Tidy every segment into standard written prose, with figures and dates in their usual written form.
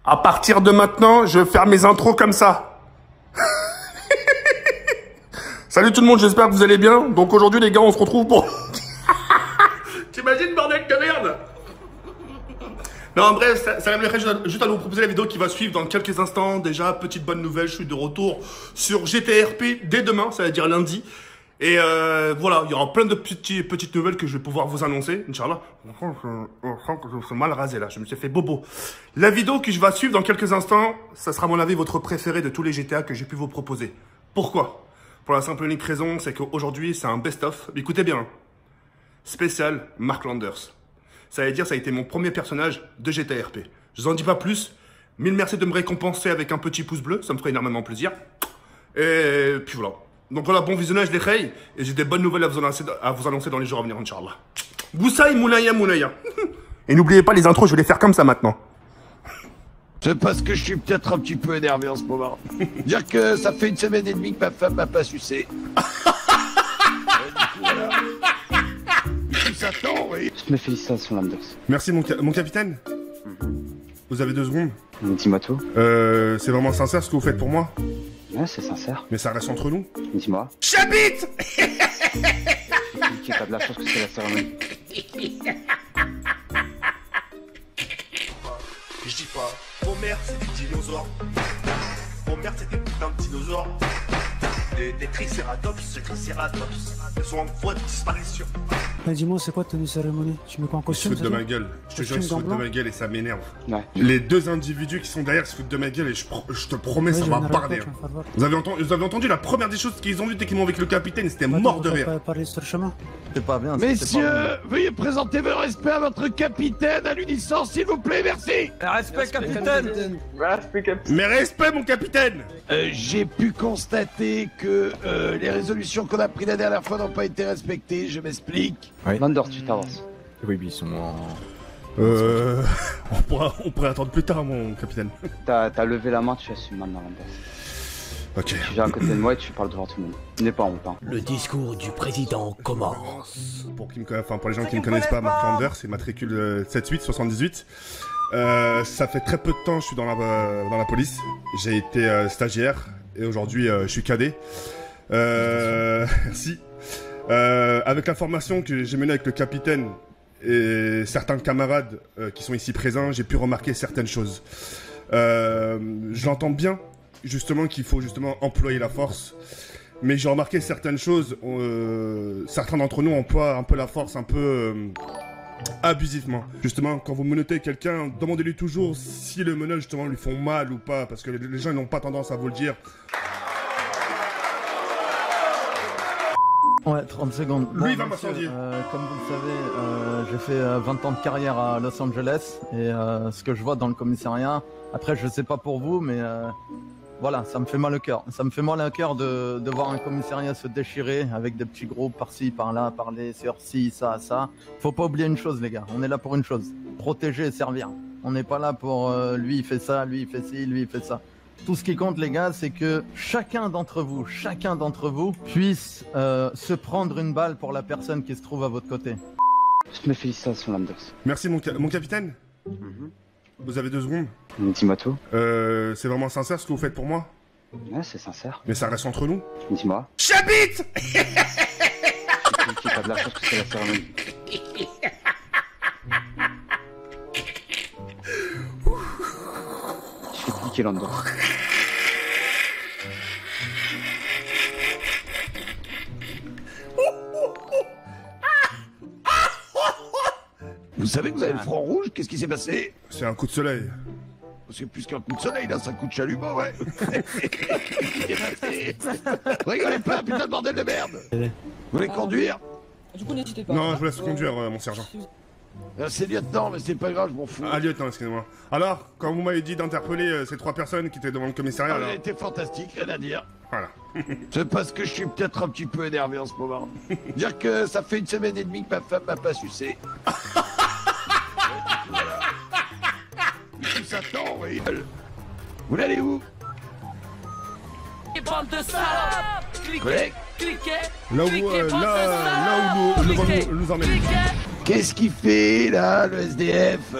À partir de maintenant, je vais faire mes intros comme ça. Salut tout le monde, j'espère que vous allez bien. Donc aujourd'hui les gars, on se retrouve pour... T'imagines, bordel de merde. Non, en bref, ça m'aimerait juste à vous proposer la vidéo qui va suivre dans quelques instants. Déjà, petite bonne nouvelle, je suis de retour sur GTRP dès demain, ça veut dire lundi. Et voilà, il y aura plein de petites nouvelles que je vais pouvoir vous annoncer, Inch'Allah. Je sens que je me suis mal rasé là, je me suis fait bobo. La vidéo que je vais suivre dans quelques instants, ça sera à mon avis votre préféré de tous les GTA que j'ai pu vous proposer. Pourquoi? Pour la simple et unique raison, c'est qu'aujourd'hui c'est un best-of. Écoutez bien, spécial Mark Landers. Ça veut dire ça a été mon premier personnage de GTRP. Je vous en dis pas plus. Mille merci de me récompenser avec un petit pouce bleu, ça me ferait énormément plaisir. Et puis voilà. Donc voilà, bon visionnage les reilles, et j'ai des bonnes nouvelles à vous annoncer dans les jours à venir, Inch'Allah. Boussaï, Mounaya, Mounaya. Et n'oubliez pas les intros, je vais les faire comme ça maintenant. C'est parce que je suis peut-être un petit peu énervé en ce moment. Dire que ça fait une semaine et demie que ma femme m'a pas sucé. Du coup, voilà. Tout s'attend, oui. Toutes mes félicitations, Landers. Merci mon capitaine. Vous avez 2 secondes? Dis-moi tout. C'est vraiment sincère ce que vous faites pour moi? Ouais, c'est sincère. Mais ça reste entre nous. Dis-moi. J'habite. Tu as de la chance que c'est la cérémonie. Je dis pas, Homer c'est des dinosaures. Homer c'est des putains de dinosaures. Des tricératops, ils sont en voie de disparition. Mais dis-moi, c'est quoi tenue cérémonie? Tu mets quoi en Ils se costume? foutent de ma gueule. Je te jure, ils se foutent de ma gueule et ça m'énerve. Ouais. Les 2 individus qui sont derrière se foutent de ma gueule et je te promets, ça va barder. Vous avez entendu la première des choses qu'ils ont vues dès qu'ils m'ont avec le capitaine, c'était mort de rire. Parler sur le chemin. C'est pas bien. Messieurs, veuillez présenter vos respects à votre capitaine à l'unisson, s'il vous plaît, merci. Respect, capitaine. Mais respect, mon capitaine. J'ai pu constater que les résolutions qu'on a prises la dernière fois n'ont pas été respectées, je m'explique. Landers, tu t'avances. Oui, ils sont en... On pourrait attendre plus tard, mon capitaine. T'as levé la main, tu assumes maintenant, Landers. Ok. Tu viens à côté de moi et tu parles devant tout le monde. N'aie pas honte, hein. Le discours du président commence. Pour les gens qui ne connaissent pas Mark Landers, c'est matricule 7878. Ça fait très peu de temps que je suis dans la police. J'ai été stagiaire et aujourd'hui je suis cadet. Merci. Avec la formation que j'ai menée avec le capitaine et certains camarades qui sont ici présents, j'ai pu remarquer certaines choses. J'entends bien justement qu'il faut justement employer la force, mais j'ai remarqué certaines choses. Certains d'entre nous emploient un peu la force, un peu abusivement. Justement, quand vous menottez quelqu'un, demandez-lui toujours si le menottes justement lui font mal ou pas, parce que les gens n'ont pas tendance à vous le dire. Ouais, 30 secondes. Lui, il va m'incendier. Comme vous le savez, j'ai fait 20 ans de carrière à Los Angeles et ce que je vois dans le commissariat, après je sais pas pour vous, mais voilà, ça me fait mal au cœur. Ça me fait mal au cœur de voir un commissariat se déchirer avec des petits groupes par-ci, par-là, parler sur ci, ça, ça. Faut pas oublier une chose les gars, on est là pour une chose, protéger et servir. On n'est pas là pour lui il fait ça, lui il fait ci, lui il fait ça. Tout ce qui compte les gars, c'est que chacun d'entre vous puisse se prendre une balle pour la personne qui se trouve à votre côté. Toutes mes félicitations, Landers. Merci mon capitaine. Vous avez 2 secondes? Dis-moi tout. C'est vraiment sincère ce que vous faites pour moi? Ouais, c'est sincère. Mais ça reste entre nous. Dis-moi. J'habite. Tu as de la chance que c'est la cérémonie. Je vais te piquer, Landers. Vous savez que vous avez le front rouge, qu'est-ce qui s'est passé? C'est un coup de soleil. C'est plus qu'un coup de soleil, là, c'est un coup de chalumeau, ouais. Rigolez pas, putain de bordel de merde. Vous voulez conduire? Du coup, n'hésitez pas. Non, je vous laisse conduire, mon sergent. C'est lieutenant, mais c'est pas grave, je m'en fous. Ah, lieutenant, excusez-moi. Alors, quand vous m'avez dit d'interpeller ces 3 personnes qui étaient devant le commissariat, Elle alors... était fantastique, rien à dire. Voilà. C'est parce que je suis peut-être un petit peu énervé en ce moment. Dire que ça fait une semaine et demie que ma femme m'a pas sucé. Voilà. Tout s'attend, oui. Vous voulez aller où? Bande de salopes. Collègue. Là où le vent nous emmène. Qu'est-ce qu'il fait, là, le SDF?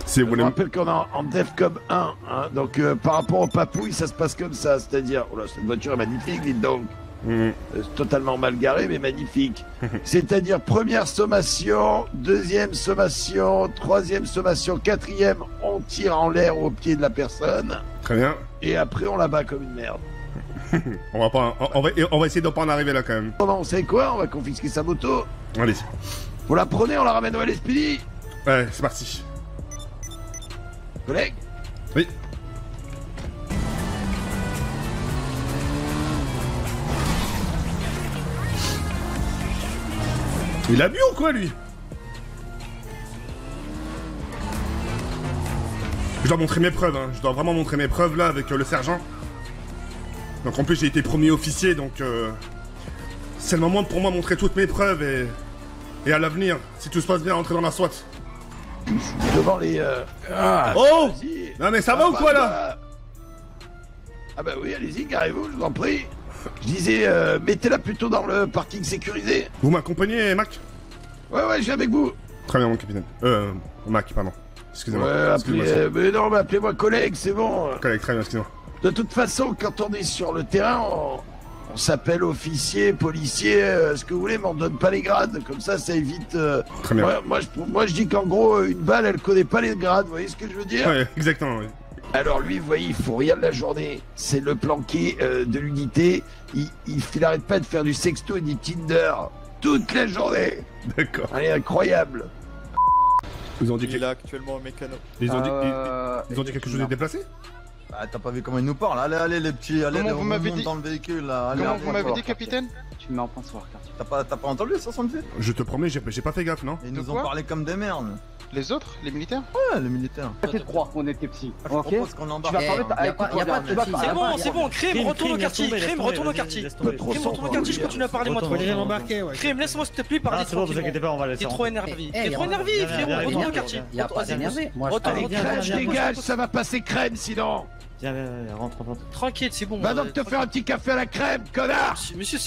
Si vous Je voulez. me rappelle qu'on est en DEFCOM 1, hein, donc par rapport aux papouilles, ça se passe comme ça, c'est-à-dire, oh là, cette voiture est magnifique, dites donc. C'est totalement mal garé, mais magnifique. C'est-à-dire, première sommation, deuxième sommation, troisième sommation, quatrième, on tire en l'air au pied de la personne, Très bien. et après on la bat comme une merde. On va essayer de pas en arriver là quand même. Bon, vous savez quoi? On va confisquer sa moto. Allez. Vous la prenez, on la ramène au LSPD. Ouais, c'est parti. Collègue? Oui. Il a bu ou quoi lui? Je dois montrer mes preuves, hein. Je dois vraiment montrer mes preuves là avec le sergent. Donc en plus j'ai été premier officier donc c'est le moment pour moi de montrer toutes mes preuves et à l'avenir, si tout se passe bien, rentrer dans la SWAT. Devant les... Oh! Vas-y. Non mais ça va ou quoi là? Ah bah oui, allez-y, garez-vous, je vous en prie. Je disais, mettez-la plutôt dans le parking sécurisé. Vous m'accompagnez Mac? Ouais, je viens avec vous. Très bien mon capitaine. Mac, pardon. Excusez-moi. Ouais, Excusez-moi, appelez, mais non, mais appelez-moi collègue, c'est bon. collègue, très bien, excusez-moi. De toute façon, quand on est sur le terrain, on s'appelle officier, policier, ce que vous voulez, mais on donne pas les grades. Comme ça évite... Très bien. Moi, je dis qu'en gros, une balle, elle connaît pas les grades, vous voyez ce que je veux dire? Ouais, exactement, oui. Alors lui, vous voyez, il faut rien de la journée. C'est le planqué de l'unité. Il arrête pas de faire du sexto et du Tinder toute la journée. D'accord. Elle est incroyable. Ils ont dit Il est là actuellement au mécano. Ils ont dit quelque chose de déplacé? Bah, t'as pas vu comment il nous parle? Allez, les petits, allez, Comment vous on m'avez monte dit dans le véhicule, là. Allez, Comment on vous monte. m'avez dit, capitaine? Tu me mets en point sur quartier. T'as pas entendu 68? Je te promets, j'ai pas fait gaffe, non? Ils De nous ont quoi parlé comme des merdes. Les autres? Les militaires? Ouais, les militaires. Arrêtez de croire qu'on était psy. Je Ok. propose qu'on embarque. Tu vas parler. y a pas de souci. C'est bon, Crime, retourne au quartier. Crime, retourne au quartier. Crime, retourne au quartier, je continue à parler moi. Crime, laisse-moi s'il te plaît parler. C'est bon, vous inquiétez pas, on va laisser. T'es trop énervé. T'es trop énervé, frérot. Retourne au quartier. Y a pas d'énervé. Moi, je Retourne. Allez, dégage, ça va passer crème sinon. Viens, rentre. Tranquille, c'est bon. Va donc te faire un petit café à la crème, connard. Monsieur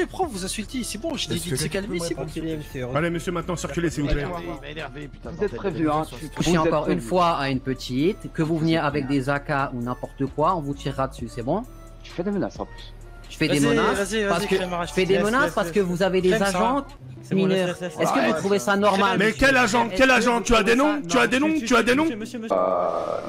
le prof, vous insultez, c'est bon, je t'ai dit de se calmer, c'est bon. Allez, monsieur, maintenant, circulez, s'il vous plaît. Il m'a énervé, putain. Vous êtes prévenus, hein. touchez encore une fois à une petite, que vous veniez avec des AK ou n'importe quoi, on vous tirera dessus, c'est bon? Tu fais des menaces en plus. Je fais des menaces parce que je fais des menaces parce que vous avez des agents mineurs. Est-ce que vous trouvez ça normal? Mais quel agent? Quel agent? Tu as des noms? Tu as des noms? Tu as des noms?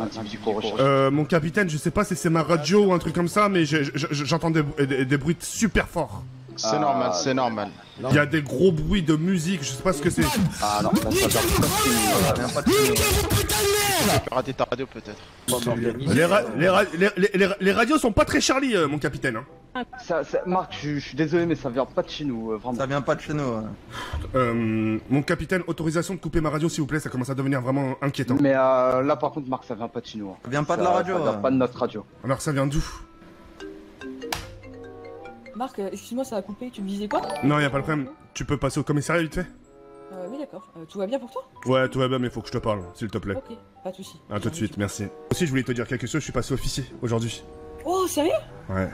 Individu qu'on recherche. Mon capitaine, je sais pas si c'est ma radio ou un truc comme ça, mais j'entends des bruits super forts. C'est normal, c'est normal. Il y a des gros bruits de musique, je sais pas ce que c'est. Ah non, là, ça vient pas de Rater ta radio peut-être. Les radios sont pas très Charlie, mon capitaine. Hein. Marc, je suis désolé, mais ça vient pas de chez nous, vraiment. Ça vient pas de chez nous. Mon capitaine, autorisation de couper ma radio s'il vous plaît, ça commence à devenir vraiment inquiétant. Mais là, par contre, Marc, ça vient pas de chez nous. Ça vient pas de la radio. Ça vient pas de notre radio. Alors ça vient d'où? Marc, excuse-moi, ça a coupé, tu me disais quoi? Non, y a pas de problème. Tu peux passer au commissariat vite fait? Oui, d'accord. Tout va bien pour toi? Ouais, tout va bien, mais faut que je te parle, s'il te plaît. Ok, pas de soucis. À tout de suite, merci. Aussi, je voulais te dire quelque chose, je suis passé officier aujourd'hui. Oh, sérieux? Ouais.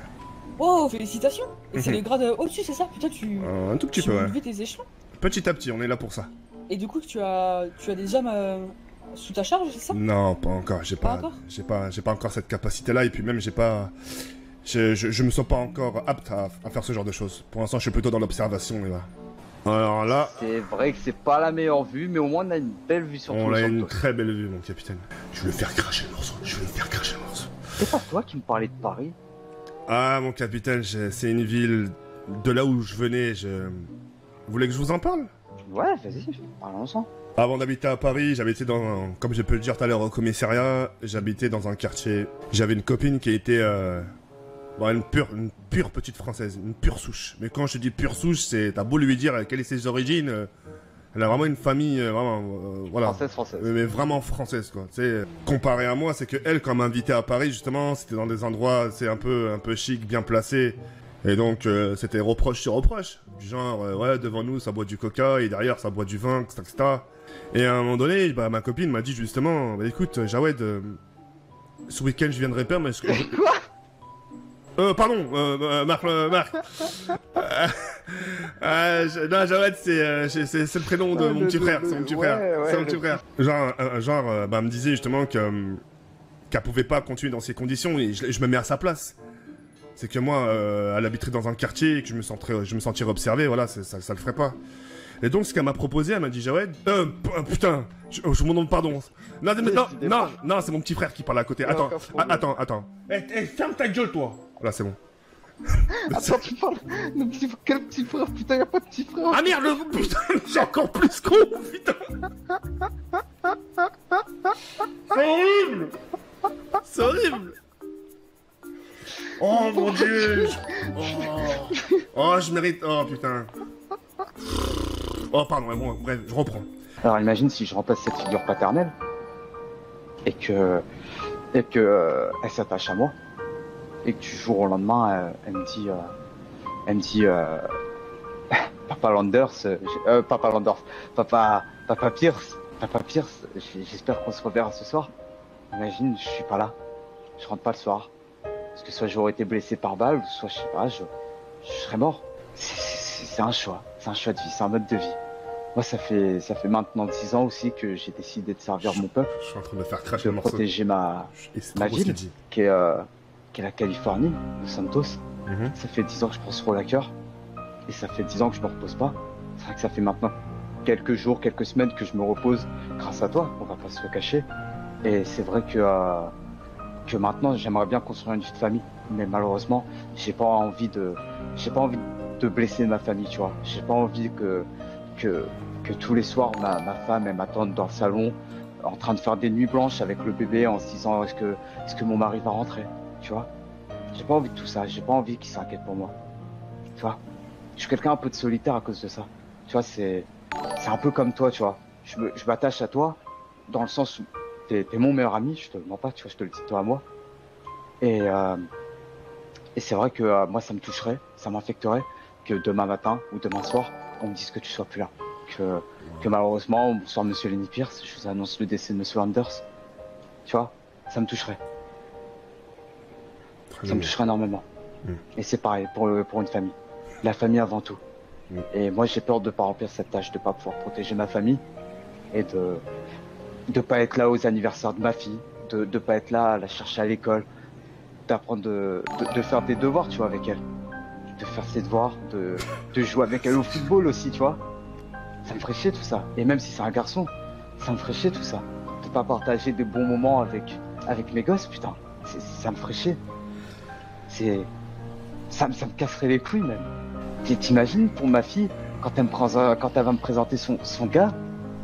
Oh, félicitations! Et c'est les grades au-dessus, c'est ça? Putain, tu. Un tout petit tu peu, ouais. levé tes échelons? Petit à petit, on est là pour ça. Et du coup, tu as des armes sous ta charge, c'est ça? Non, pas encore. J'ai pas encore cette capacité-là, et puis même, j'ai pas. Je me sens pas encore apte à faire ce genre de choses. Pour l'instant, je suis plutôt dans l'observation, et là. Alors là. C'est vrai que c'est pas la meilleure vue, mais au moins on a une belle vue sur tout. On a une très belle vue, mon capitaine. Je vais le faire cracher le morceau. C'est pas toi qui me parlais de Paris? Ah, mon capitaine, c'est une ville de là où je venais. Vous voulez que je vous en parle? Ouais, vas-y, parlons-en. Avant d'habiter à Paris, j'habitais comme je peux le dire tout à l'heure au commissariat, j'habitais dans un quartier. J'avais une copine qui était une pure petite française, une pure souche. Mais quand je dis pure souche, t'as beau lui dire quelles sont ses origines, elle a vraiment une famille voilà. Française. Mais vraiment française quoi. Comparé à moi, c'est que elle, quand elle m'invitait à Paris justement, c'était dans des endroits, c'est un peu chic, bien placé. Et donc c'était reproche sur reproche, du genre ouais, devant nous ça boit du coca et derrière ça boit du vin, etc. Et à un moment donné, ma copine m'a dit justement, écoute Jawed, ce week-end je viendrai pas, mais est-ce que... Quoi? Pardon, Marc. Non, Jawed, c'est le prénom de mon petit frère. C'est mon petit frère. C'est mon petit frère. Genre, me disait justement qu'elle pouvait pas continuer dans ces conditions et je me mets à sa place. C'est que moi, elle habiterait dans un quartier et que je me sentirais observé, voilà, ça le ferait pas. Et donc, ce qu'elle m'a proposé, elle m'a dit, Jawed, putain, je vous demande pardon. Non, c'est mon petit frère qui parle à côté. Attends. Ferme ta gueule, toi. Voilà, c'est bon. Attends, tu parles de quel petit frère? Putain, y'a pas de petit frère. Ah merde, putain, j'ai encore plus con, putain. C'est horrible. Oh mon dieu. Oh, je mérite. Oh putain. Oh pardon, bon, bref, je reprends. Alors imagine si je remplace cette figure paternelle et que elle s'attache à moi et que du jour au lendemain elle me dit Papa Pierce, j'espère qu'on se reverra ce soir. Imagine, je suis pas là, je rentre pas le soir parce que soit j'aurais été blessé par balle, soit je sais pas, je serais mort. C'est un choix de vie, c'est un mode de vie. Moi, ça fait maintenant 10 ans aussi que j'ai décidé de servir mon peuple. Je suis en train de faire cracher le morceau. Protéger ma ville, qui est la Californie, Los Santos. Ça fait 10 ans que je prends ce rôle à cœur. Et ça fait 10 ans que je me repose pas. C'est vrai que ça fait maintenant quelques jours, quelques semaines que je me repose grâce à toi, on va pas se le cacher. Et c'est vrai que maintenant, j'aimerais bien construire une vie de famille. Mais malheureusement, j'ai pas envie de blesser ma famille, tu vois. J'ai pas envie que tous les soirs, ma femme, elle m'attende dans le salon, en train de faire des nuits blanches avec le bébé, en se disant est-ce que mon mari va rentrer, tu vois. J'ai pas envie de tout ça, j'ai pas envie qu'il s'inquiète pour moi, tu vois. Je suis quelqu'un un peu de solitaire à cause de ça, tu vois, c'est un peu comme toi, tu vois. Je m'attache à toi, dans le sens où t'es mon meilleur ami, je te le mens pas, tu vois, je te le dis toi à moi. Et c'est vrai que moi, ça me toucherait, ça m'affecterait que demain matin ou demain soir, on me dise que tu sois plus là. Que malheureusement, bonsoir Monsieur Lenny Pierce, je vous annonce le décès de Monsieur Anders. Tu vois, ça me toucherait. Ça me toucherait énormément. Et c'est pareil pour une famille. La famille avant tout. Et moi, j'ai peur de pas remplir cette tâche, de pas pouvoir protéger ma famille et de pas être là aux anniversaires de ma fille, de pas être là à la chercher à l'école, d'apprendre de faire des devoirs, tu vois, avec elle. De faire ses devoirs, de jouer avec elle au football aussi, tu vois. Ça me ferait chier tout ça. Et même si c'est un garçon, ça me ferait chier tout ça. De pas partager des bons moments avec mes gosses, putain. Ça me ferait chier. Ça me casserait les couilles même. T'imagines pour ma fille, quand elle va me présenter son gars,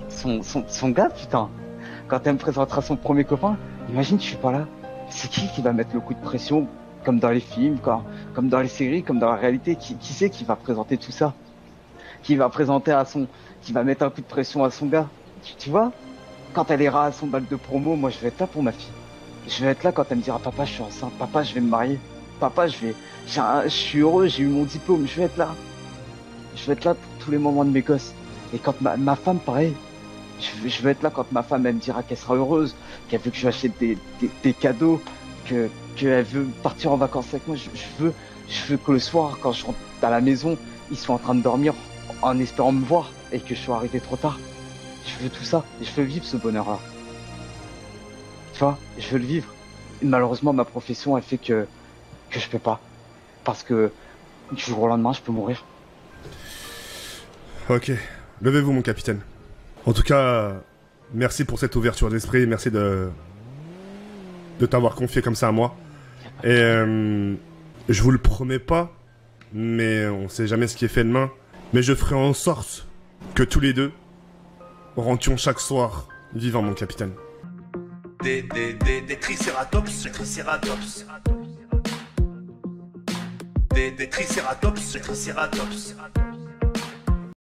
son gars, putain. Quand elle me présentera son premier copain, imagine je suis pas là. C'est qui va mettre le coup de pression? Comme dans les films, comme dans les séries, comme dans la réalité, qui c'est qui va présenter tout ça? Qui va mettre un coup de pression à son gars? Tu vois? Quand elle ira à son bal de promo, moi je vais être là pour ma fille. Je vais être là quand elle me dira papa je suis enceinte, papa je vais me marier, papa je suis heureux, j'ai eu mon diplôme, je vais être là. Je vais être là pour tous les moments de mes gosses. Et quand ma femme pareil, je vais être là quand ma femme elle me dira qu'elle sera heureuse, qu'elle veut que je lui achète des cadeaux, qu'elle veut partir en vacances avec moi. Je veux que le soir, quand je rentre à la maison, ils soient en train de dormir en espérant me voir et que je sois arrivé trop tard. Je veux tout ça et je veux vivre ce bonheur-là. Tu vois, je veux le vivre. Et malheureusement, ma profession, elle fait que je peux pas. Parce que du jour au lendemain, je peux mourir. Ok, levez-vous mon capitaine. En tout cas, merci pour cette ouverture d'esprit, merci de t'avoir confié comme ça à moi. Et je vous le promets pas, mais on sait jamais ce qui est fait demain. Mais je ferai en sorte que tous les deux rentrions chaque soir vivant, mon capitaine. Des tricératops, tricératops. Des tricératops, tricératops.